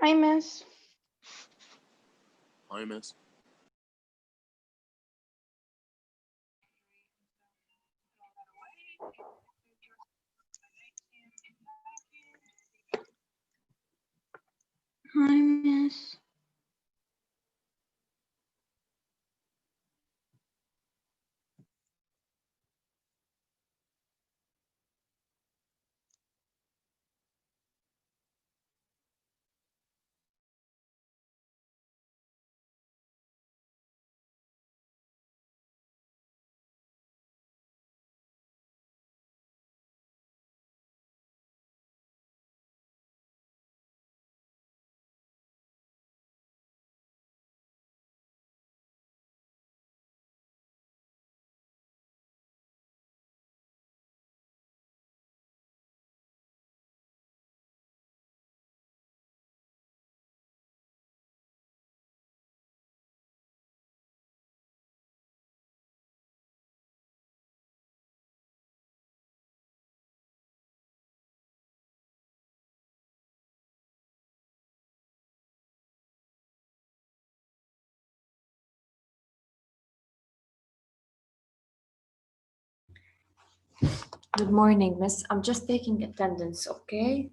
Hi, miss. Hi, miss. Hi, miss. Good morning, miss. I'm just taking attendance, okay?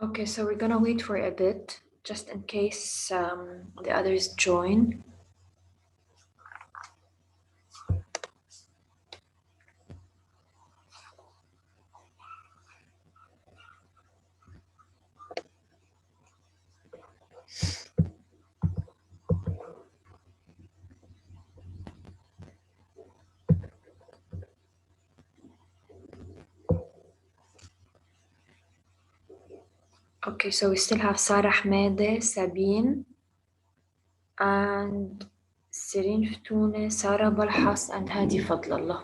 Okay, so we're gonna wait for a bit, just in case the others join. Okay, so we still have Sarah Hamade, Sabine, and Serene Ftune, Sarah Balhas, and Hadi Fadlallah.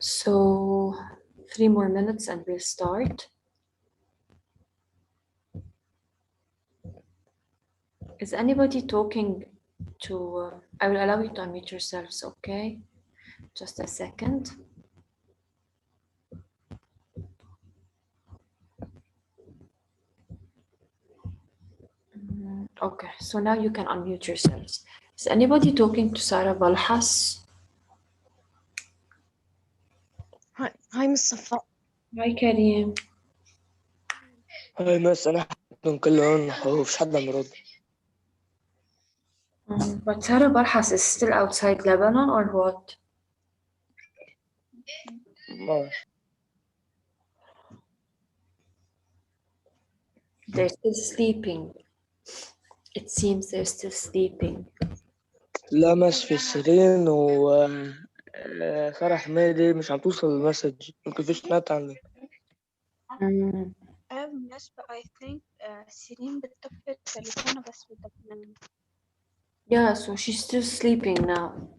So 3 more minutes and we'll start. Is anybody talking to, I will allow you to unmute yourselves, okay? Just a second. Okay, so now you can unmute yourselves. Is anybody talking to Sarah Balhas? هاي مصطفى. Hi, Karim. هاي مس أنا حكيتهم كلهم ومفيش حدا مرد. But Sarah Balhas is still outside Lebanon or what? ما They're still sleeping. It seems they're still sleeping. لا مس في سيرين و سارة حميدي مش عم توصل المسج، يمكن فيش نت عندي. بالنسبة I think سيرين بتطفي التليفون بس بدها تنام. Yeah, so she's still sleeping now.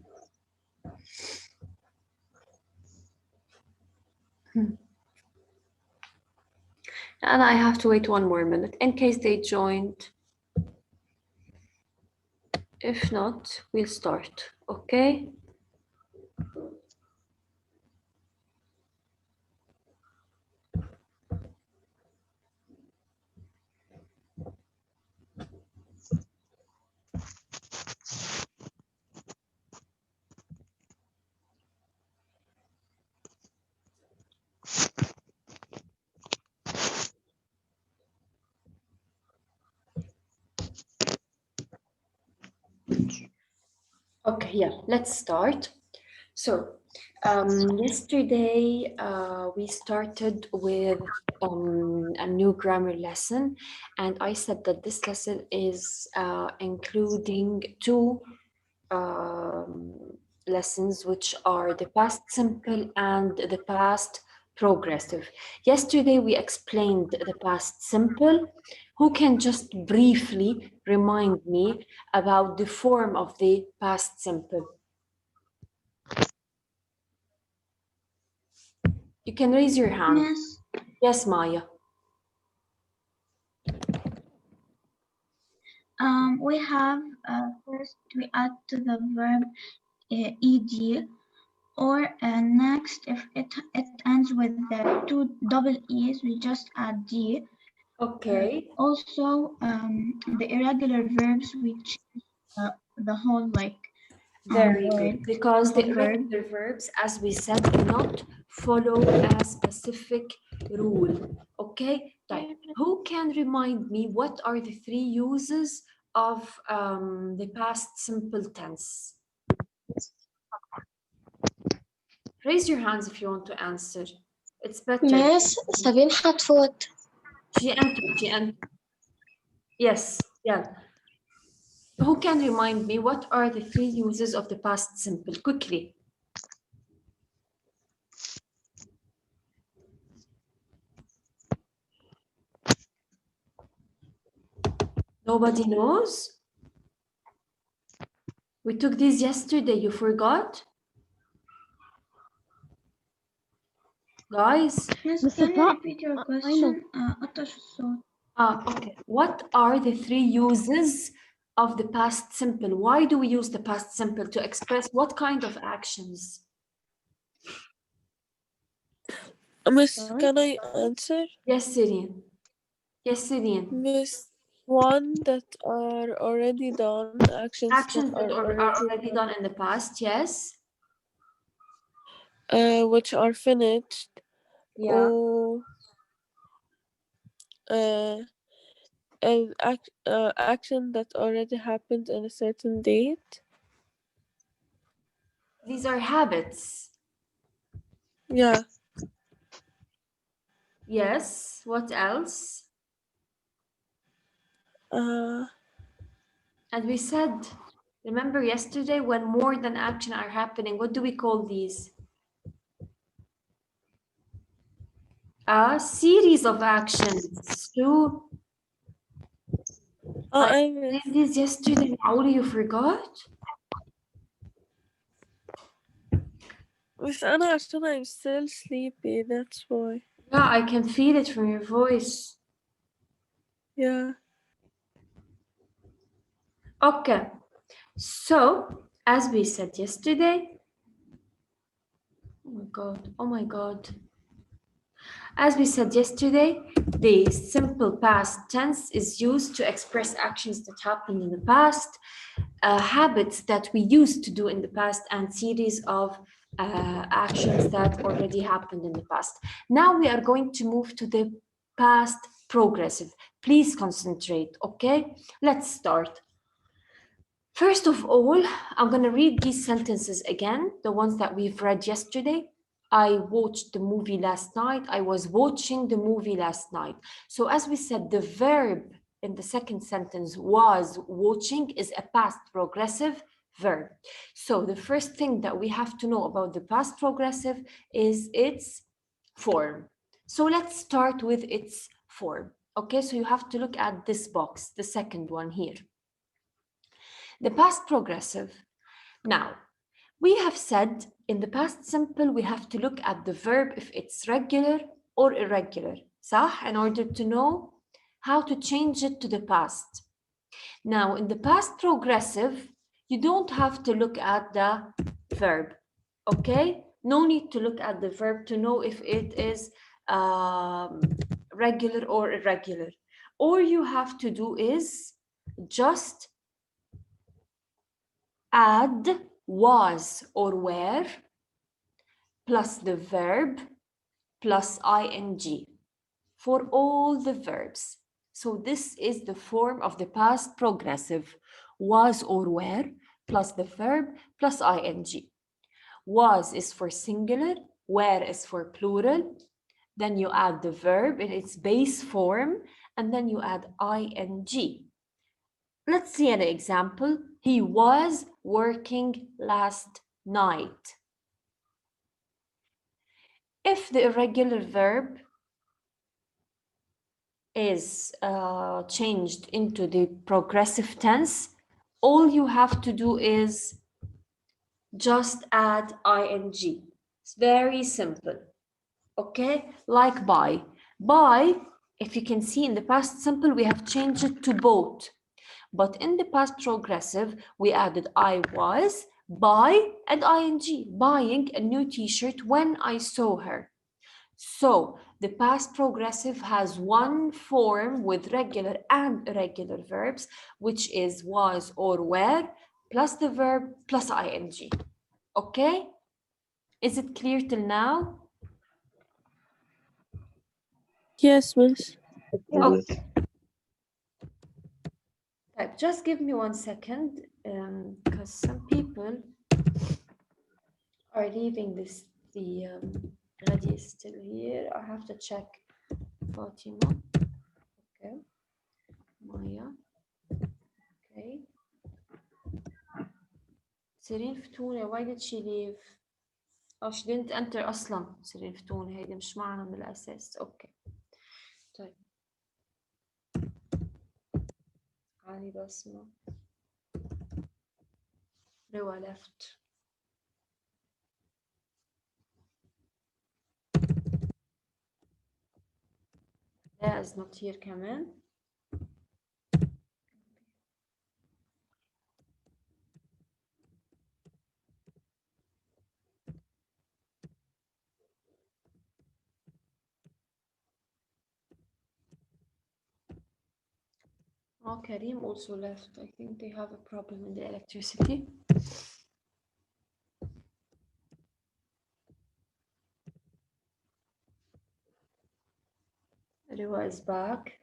And I have to wait 1 more minute in case they joined. If not, we'll start, okay? Okay, yeah, let's start. So, yesterday we started with a new grammar lesson, and I said that this lesson is including 2 lessons, which are the past simple and the past progressive. Yesterday we explained the past simple. Who can just briefly remind me about the form of the past simple? You can raise your hand. Yes. Yes, Maya. We have first we add to the verb ed, or next if it ends with the 2 double e's, we just add d. Okay. Also the irregular verbs, we change the whole Very word. good. Because the Verb. irregular verbs, as we said, do not follow a specific rule. Okay. Right. Who can remind me what are the 3 uses of the past simple tense? Raise your hands if you want to answer. It's better. Miss Sabine حتفوت. She entered. Yes, yeah. Who can remind me what are the 3 uses of the past simple? Quickly. Nobody knows? We took these yesterday, you forgot? Guys? Yes, can you repeat your question? Okay. What are the 3 uses of the past simple? Why do we use the past simple to express what kind of actions? Miss, can I answer? Yes, Sirine. Miss, one that are already done, actions Actions that are already done in the past, yes. which are finished. Yeah. Or an action that already happened on a certain date. These are habits. Yeah. Yes. What else? And we said, remember yesterday, when more than action are happening, what do we call these? A series of actions. I did this yesterday. Auli, you forgot? بس أنا عشان I'm still sleepy, that's why. Yeah, I can feel it from your voice. Yeah. Okay, so as we said yesterday, oh my God. As we said yesterday, the simple past tense is used to express actions that happened in the past, habits that we used to do in the past, and series of actions that already happened in the past. Now we are going to move to the past progressive. Please concentrate, okay? Let's start. First of all, I'm going to read these sentences again, the ones that we've read yesterday. I watched the movie last night. I was watching the movie last night. So as we said, the verb in the second sentence, was watching, is a past progressive verb. So the first thing that we have to know about the past progressive is its form. So let's start with its form. Okay, so you have to look at this box, the second one here. The past progressive. Now, we have said in the past simple, we have to look at the verb if it's regular or irregular, صح? In order to know how to change it to the past. Now, in the past progressive, you don't have to look at the verb, okay? No need to look at the verb to know if it is regular or irregular. All you have to do is just add was or were plus the verb plus ing for all the verbs. So this is the form of the past progressive. Was or were plus the verb plus ing. Was is for singular, were is for plural. Then you add the verb in its base form, and then you add ing. Let's see an example. He was working last night. If the irregular verb is changed into the progressive tense, all you have to do is just add ing. It's very simple. Okay, like buy. Buy, if you can see in the past simple, we have changed it to bought. But in the past progressive, we added I was, buy, and ing, buying a new t-shirt when I saw her. So the past progressive has one form with regular and irregular verbs, which is was or were, plus the verb, plus ing. Okay? Is it clear till now? Yes, miss. Okay. Just give me 1 second, because some people are leaving this. The Radi is still here. I have to check. Fatima. Okay. Maya. Okay. سيرين فتونة, why did she leave? Oh, she didn't enter أصلا. سيرين فتونة هيدي مش معنا من الأساس. Okay. طيب. علي بسمة. Rewa left. Leah is not here كمان. Oh, Karim also left. I think they have a problem in the electricity. Rewa is back.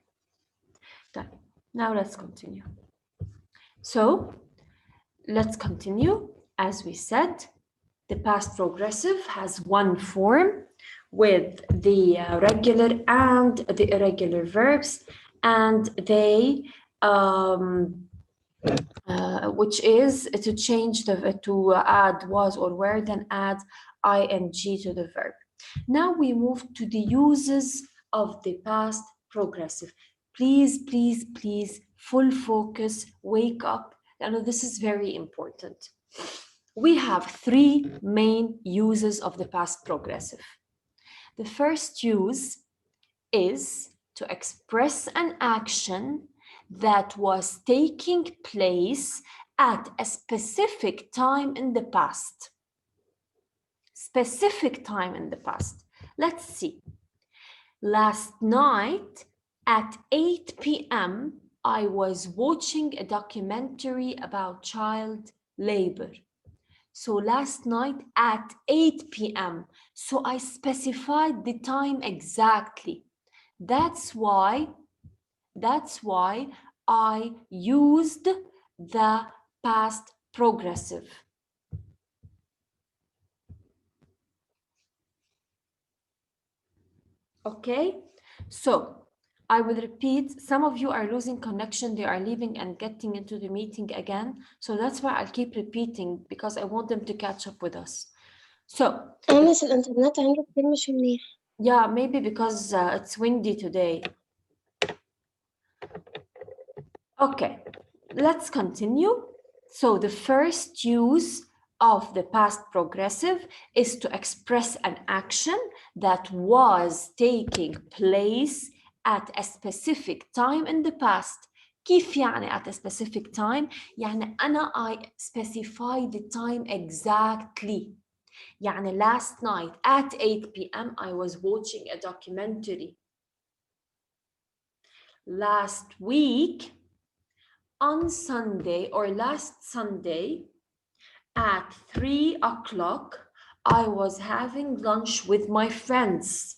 Now let's continue. So let's continue. As we said, the past progressive has one form with the regular and the irregular verbs, and they which is to change to add was or were, then add ing to the verb. Now we move to the uses of the past progressive. Please, please, please, full focus, wake up. I know this is very important. we have three main uses of the past progressive. The first use is to express an action that was taking place at a specific time in the past. Specific time in the past. Let's see. Last night at 8 p.m., I was watching a documentary about child labor. So last night at 8 p.m. So I specified the time exactly. That's why I used the past progressive. Okay, so I will repeat. Some of you are losing connection. They are leaving and getting into the meeting again. So that's why I'll keep repeating because I want them to catch up with us. So, بس الإنترنت عندك كتير مش منيح. yeah, maybe because it's windy today. Okay, let's continue. So the first use of the past progressive is to express an action that was taking place at a specific time in the past. كيف يعني at a specific time؟ يعني أنا I specify the time exactly. يعني last night at 8 p.m. I was watching a documentary. Last week on Sunday or last Sunday at 3 o'clock, I was having lunch with my friends.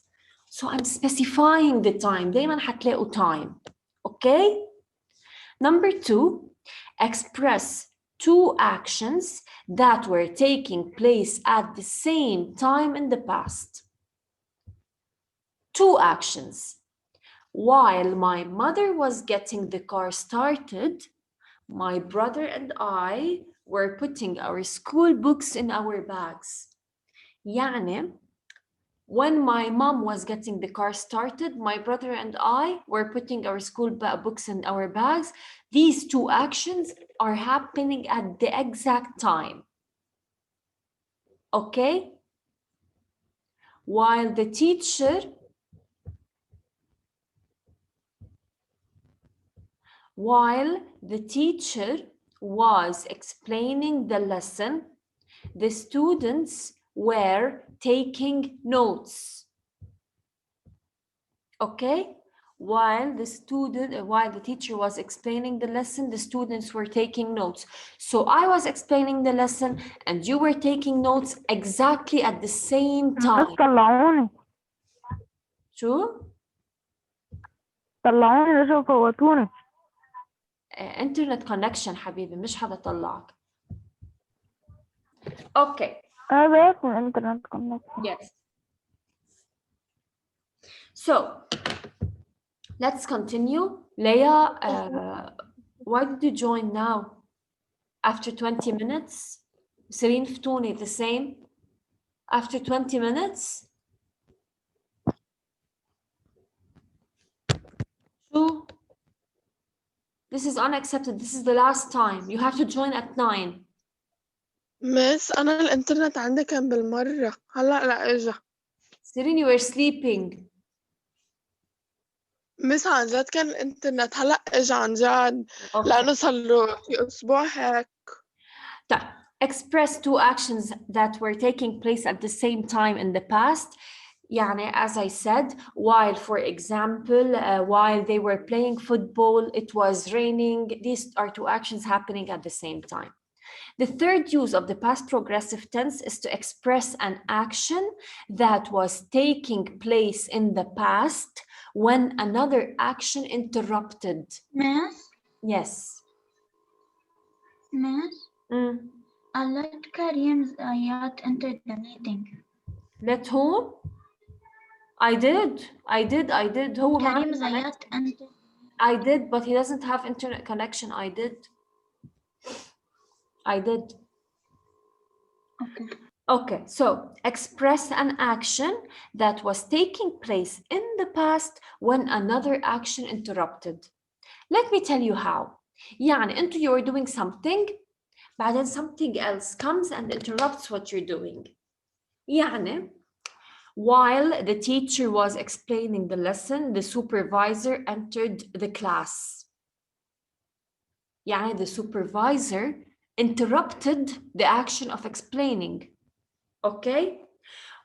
So I'm specifying the time. دايما حتلاقوا time. Okay? Number 2, express two actions that were taking place at the same time in the past. Two actions. While my mother was getting the car started, my brother and I were putting our school books in our bags. يعني, when my mom was getting the car started, my brother and I were putting our school books in our bags. These two actions are happening at the exact time. Okay? While the teacher was explaining the lesson, the students were taking notes. Okay? While the teacher was explaining the lesson, the students were taking notes. So I was explaining the lesson and you were taking notes exactly at the same time. طلعوني شو؟ رجعوا فوتوني. internet connection حبيبي, مش حدا طلعك. Okay. أنا بقيت من الإنترنت connection. Yes. So, let's continue. Leia, why did you join now? After 20 minutes? Serene Ftuni, the same? After 20 minutes? True. This is unacceptable. This is the last time. You have to join at 9. مس أنا الإنترنت عندي كان بالمرة هلأ لا إجا. Serene, you were sleeping. مس عن جد كان الإنترنت هلأ إجا عن جد لأنه صار له في أسبوع هيك. طيب. Express two actions that were taking place at the same time in the past. يعني, as I said, while, for example, while they were playing football, it was raining. These are two actions happening at the same time. The third use of the past progressive tense is to express an action that was taking place in the past when another action interrupted. Miss, Yes. Miss, I let Karim's ayat enter the meeting. Let whom? I did. Who? Karim's ayat enter. I did, but he doesn't have internet connection. I did. Okay, so express an action that was taking place in the past when another action interrupted. Let me tell you how. يعني, you were doing something بعدين something else comes and interrupts what you're doing. يعني while the teacher was explaining the lesson, the supervisor entered the class. يعني the supervisor interrupted the action of explaining. Okay?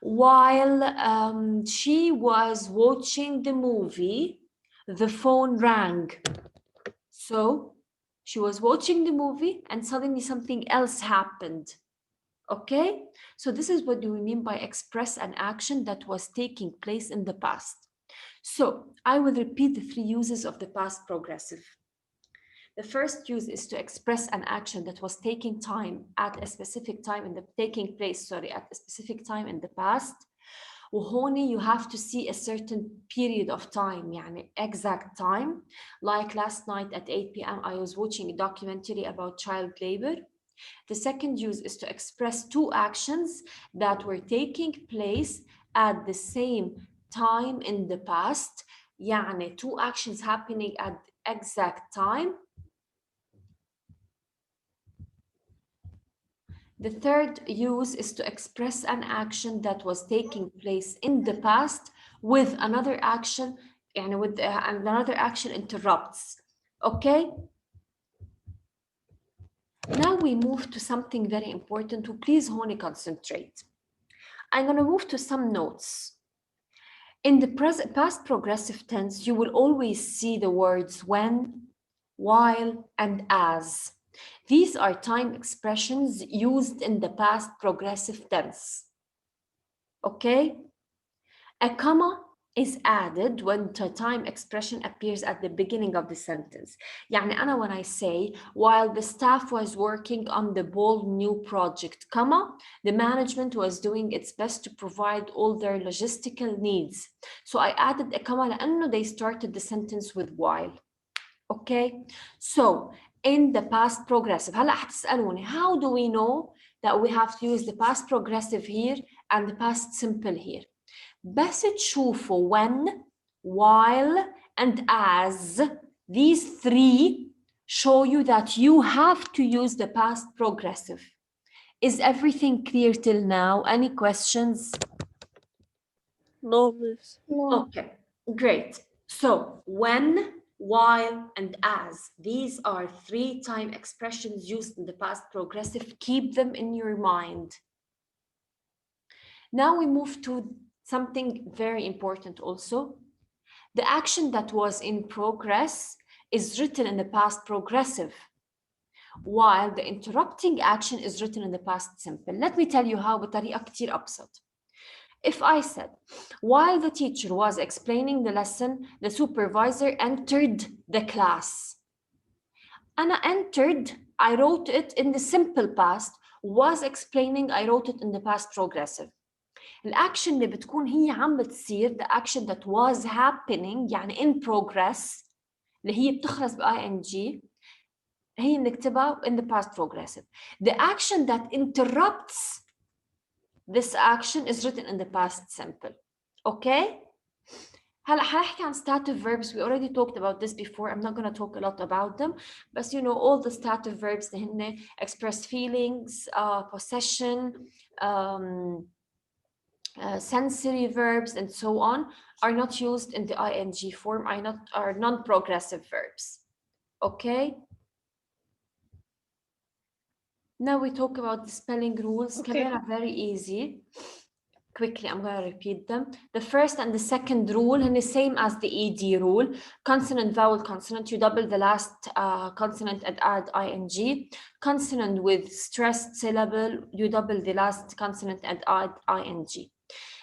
While she was watching the movie, the phone rang. So she was watching the movie and suddenly something else happened. Okay? So this is what do we mean by express an action that was taking place in the past. So I will repeat the three uses of the past progressive. The first use is to express an action that was taking time at a specific time in the at a specific time in the past. وهوني you have to see a certain period of time, يعني exact time. Like last night at 8 p.m. I was watching a documentary about child labor. The second use is to express two actions that were taking place at the same time in the past. يعني two actions happening at the exact time. The third use is to express an action that was taking place in the past with another action, يعني with another action interrupts. Okay? Now we move to something very important. Please, Honi, concentrate. I'm going to move to some notes. In the past progressive tense, you will always see the words when, while, and as. These are time expressions used in the past progressive tense. Okay? A comma is added when the time expression appears at the beginning of the sentence. يعني أنا when I say, while the staff was working on the bold new project, comma, the management was doing its best to provide all their logistical needs. So I added a comma لأنه they started the sentence with while. Okay? So, in the past progressive, هلا حتسألوني, how do we know that we have to use the past progressive here and the past simple here? بس تشوفوا when, while, and as, these three show you that you have to use the past progressive. Is everything clear till now? Any questions? No, miss. No. Okay, great. So when, while, and as, these are three time expressions used in the past progressive. Keep them in your mind. Now we move to something very important also. The action that was in progress is written in the past progressive, while the interrupting action is written in the past simple. Let me tell you how بطريقة كتير أبسط. If I said, while the teacher was explaining the lesson, the supervisor entered the class. أنا entered, I wrote it in the simple past. Was explaining, I wrote it in the past progressive. الأكشن اللي بتكون هي عم بتصير, the action that was happening, يعني in progress, اللي هي بتخلص ب ing, هي بنكتبها in the past progressive. The action that interrupts this action is written in the past simple. Okay? هلا حنحكي عن stative verbs. We already talked about this before. I'm not going to talk a lot about them. But you know, all the stative verbs, هن express feelings, possession, sensory verbs, and so on, are not used in the ing form, are non-progressive verbs. Okay? Now we talk about the spelling rules. Okay. كمان are very easy. Quickly, I'm going to repeat them. The first and the second rule are the same as the ED rule. Consonant, vowel, consonant. You double the last consonant and add ing. Consonant with stressed syllable. You double the last consonant and add ing.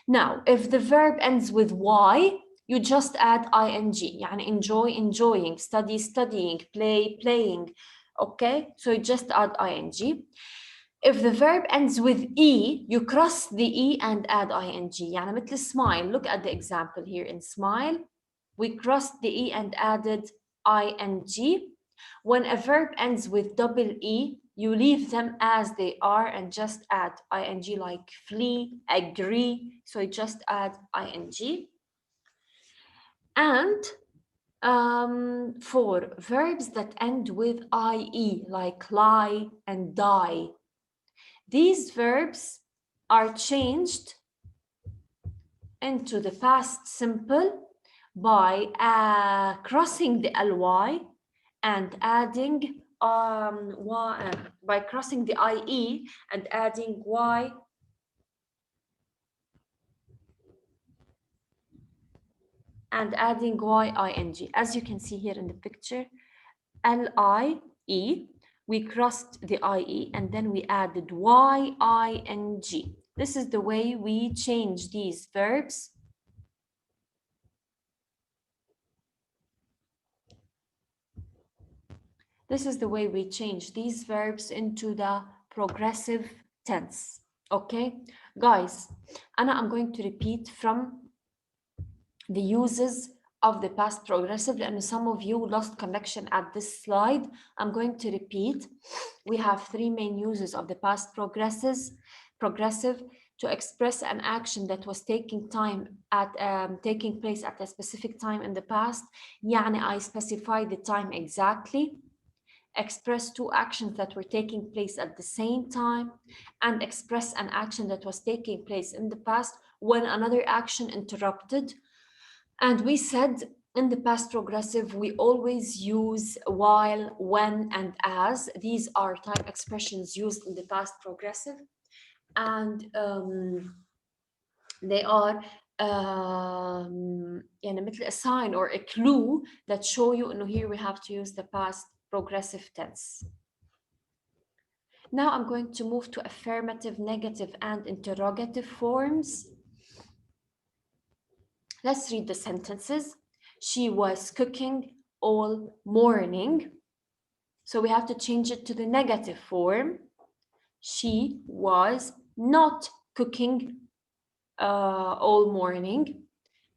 Now, if the verb ends with y, you just add ing. يعني enjoy, enjoying, study, studying, play, playing. Okay, so you just add ing. If the verb ends with e, you cross the e and add ing. يعني مثل smile. Look at the example here in smile. We crossed the e and added ing. When a verb ends with double e, you leave them as they are and just add ing, like flee, agree. So you just add ing. And For verbs that end with IE, like lie and die, these verbs are changed into the past simple by crossing the ly and adding by crossing the IE and adding y ing. As you can see here in the picture, LIE, we crossed the IE and then we added YING. This is the way we change these verbs into the progressive tense. Okay, guys, I'm going to repeat from the uses of the past progressive, and some of you lost connection at this slide. I'm going to repeat. We have three main uses of the past progressive: to express an action that was taking place at a specific time in the past. يعني I specify the time exactly. Express two actions that were taking place at the same time, and express an action that was taking place in the past when another action interrupted. And we said in the past progressive, we always use while, when, and as. These are type expressions used in the past progressive. And they are مثل a sign or a clue that show you here we have to use the past progressive tense. Now I'm going to move to affirmative, negative, and interrogative forms. Let's read the sentences. She was cooking all morning. So we have to change it to the negative form. She was not cooking all morning.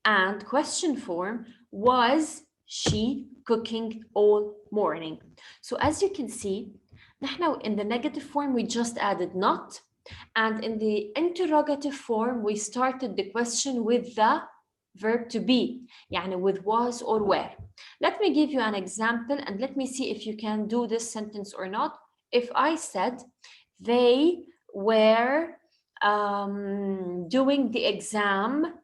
And question form, was she cooking all morning? So as you can see, now in the negative form, we just added not. And in the interrogative form, we started the question with the verb to be, يعني with was or were. Let me give you an example and let me see if you can do this sentence or not. If I said they were doing the exam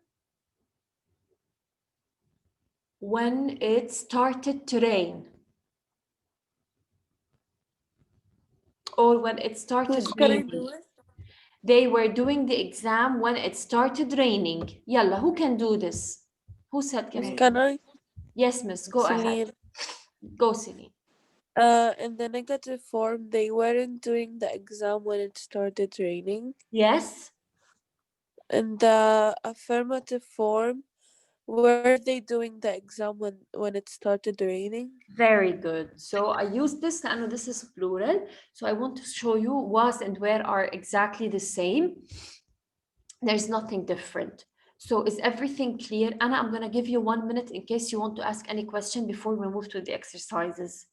when it started to rain, or when it started raining. They were doing the exam when it started raining. Yalla, who can do this? Who said Can I? Yes, miss, go ahead. Go, Celine. In the negative form, they weren't doing the exam when it started raining. Yes. In the affirmative form, were they doing the exam when it started raining? Very good. So I use this, and this is plural. So I want to show you was and where are exactly the same. There's nothing different. So is everything clear? Anna, I'm going to give you 1 minute in case you want to ask any question before we move to the exercises.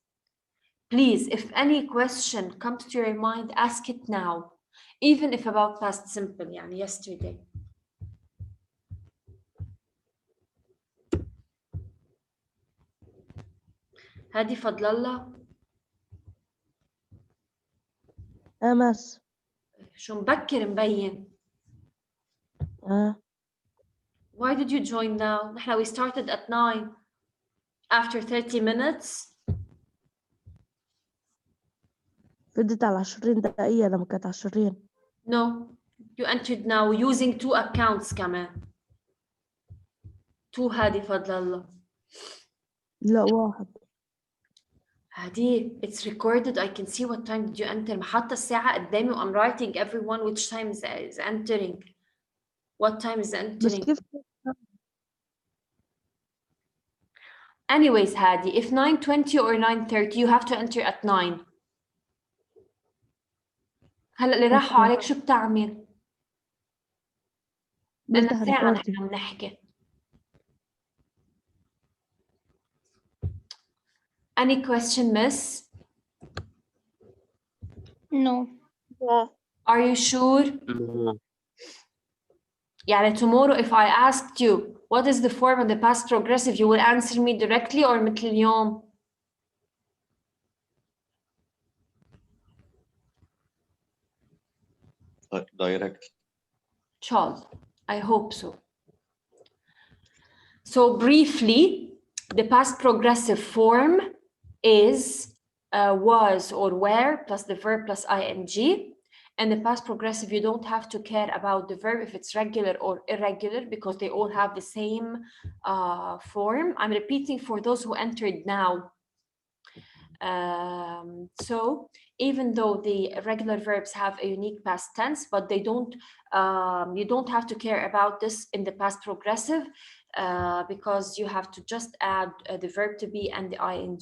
Please, if any question comes to your mind, ask it now, even if about past simple, يعني yesterday. هادي فضل الله. أمس. شو مبكر مبين. Why did you join now? We started at 9. After 30 minutes. فضت على 20 دقيقة لما كانت 20. No, you entered now using 2 accounts كمان. 2 هادي فضل الله. لا 1. هادي, it's recorded. I can see what time did you enter. محطة الساعة قدامي و I'm writing everyone which time is entering. What time is entering? بس كيف؟ Anyways, Hadi, if 9:20 or 9:30, you have to enter at 9. هلا اللي راحوا عليك شو بتعمل؟ لأن ساعة نحن عم نحكي. Any question, miss? No. Are you sure? No. يعني tomorrow if I asked you What is the form of the past progressive? You will answer me directly or مثل اليوم. Direct. Child, I hope so. So briefly, the past progressive form is was or were plus the verb plus ing. And the past progressive, you don't have to care about the verb if it's regular or irregular because they all have the same form. I'm repeating for those who entered now. So even though the regular verbs have a unique past tense, but they don't, you don't have to care about this in the past progressive because you have to just add the verb to be and the ing.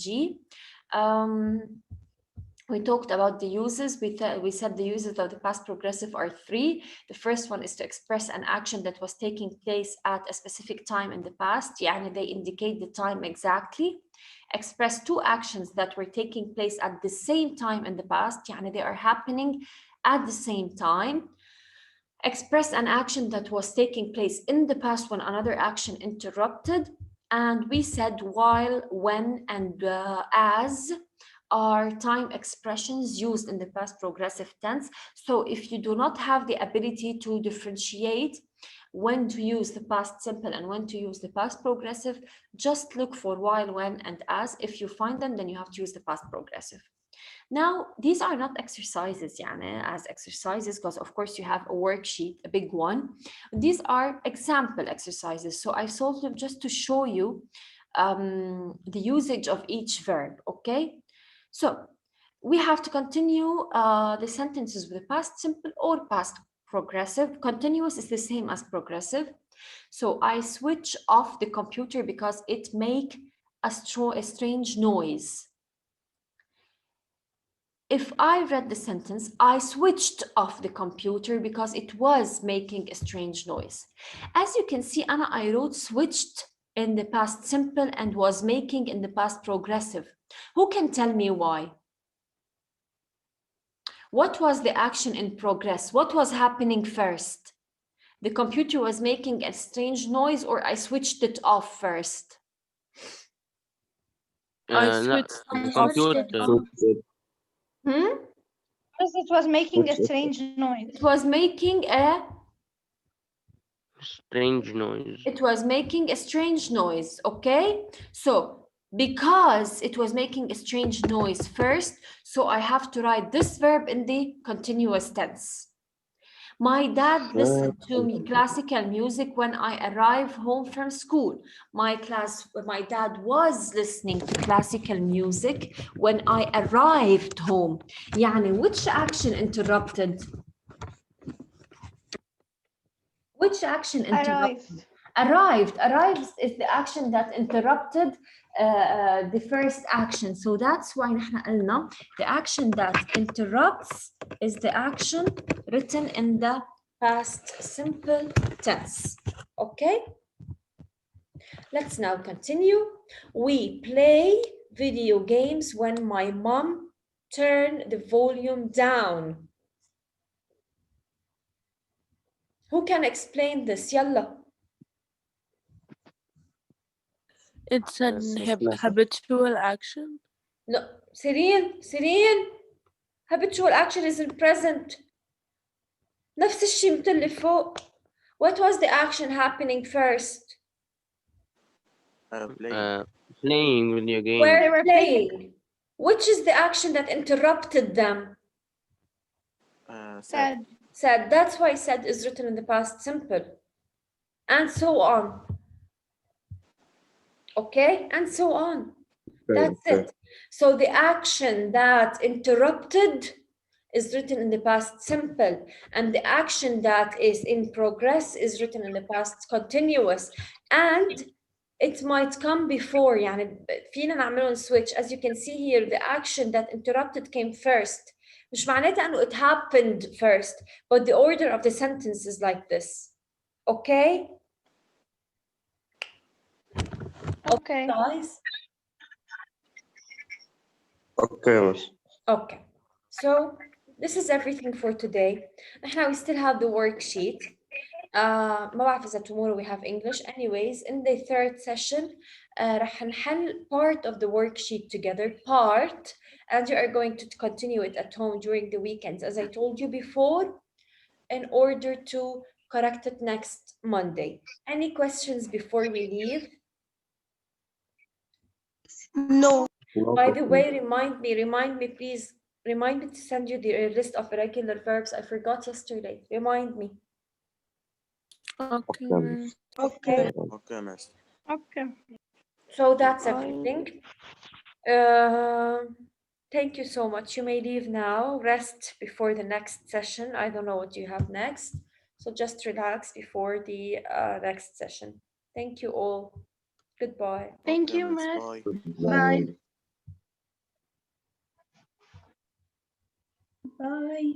We talked about the uses. We said the uses of the past progressive are three. The first one is to express an action that was taking place at a specific time in the past. يعني they indicate the time exactly. Express two actions that were taking place at the same time in the past. يعني they are happening at the same time. Express an action that was taking place in the past when another action interrupted. And we said while, when, and as are time expressions used in the past progressive tense. So if you do not have the ability to differentiate when to use the past simple and when to use the past progressive, just look for while, when, and as. If you find them, then you have to use the past progressive. Now, these are not exercises, يعني, as exercises, because of course you have a worksheet, a big one. These are example exercises. So I solved them just to show you the usage of each verb, okay? So we have to continue the sentences with the past simple or past progressive. Continuous is the same as progressive. So I switch off the computer because it makes a strange noise. If I read the sentence, I switched off the computer because it was making a strange noise. As you can see, Anna, I wrote switched in the past simple and was making in the past progressive. Who can tell me why? What was the action in progress? What was happening first? The computer was making a strange noise or I switched it off first? I switched off. Because it was making a strange noise. It was making a strange noise. It was making a strange noise, okay? So because it was making a strange noise first, so I have to write this verb in the continuous tense. My dad listened to me classical music when I arrived home from school. My dad was listening to classical music when I arrived home. يعني which action interrupted? Which action interrupted? Arrived is the action that interrupted the first action. So that's why نحن قلنا the action that interrupts is the action written in the past simple tense. Okay? Let's now continue. We play video games when my mom turned the volume down. Who can explain this? يلا. It's an habitual action. No, Sireen, habitual action is in present. نفس الشيء مثل اللي فوق. What was the action happening first? Playing video games. Where they were playing. Which is the action that interrupted them? Said. Said. That's why said is written in the past simple. And so on. Okay, and so on. That's it. So the action that interrupted is written in the past simple, and the action that is in progress is written in the past continuous, and it might come before. يعني فينا نعملهم switch. As you can see here, the action that interrupted came first. مش معناتها إنه it happened first, but the order of the sentence is like this. Okay? Okay. Guys? Okay, miss. Okay. So this is everything for today. Now we still have the worksheet. ما بعرف إذا tomorrow we have English. Anyways, in the third session رح نحل part of the worksheet together, and you are going to continue it at home during the weekends, as I told you before, in order to correct it next Monday. Any questions before we leave? No. By the way, remind me, please. Remind me to send you the list of irregular verbs. I forgot yesterday. Remind me. Okay. Okay. Okay, miss. Okay. So that's Bye. everything. Thank you so much. You may leave now. Rest before the next session. I don't know what you have next. So just relax before the next session. Thank you all. Goodbye. Thank you, Miss. Bye. Bye.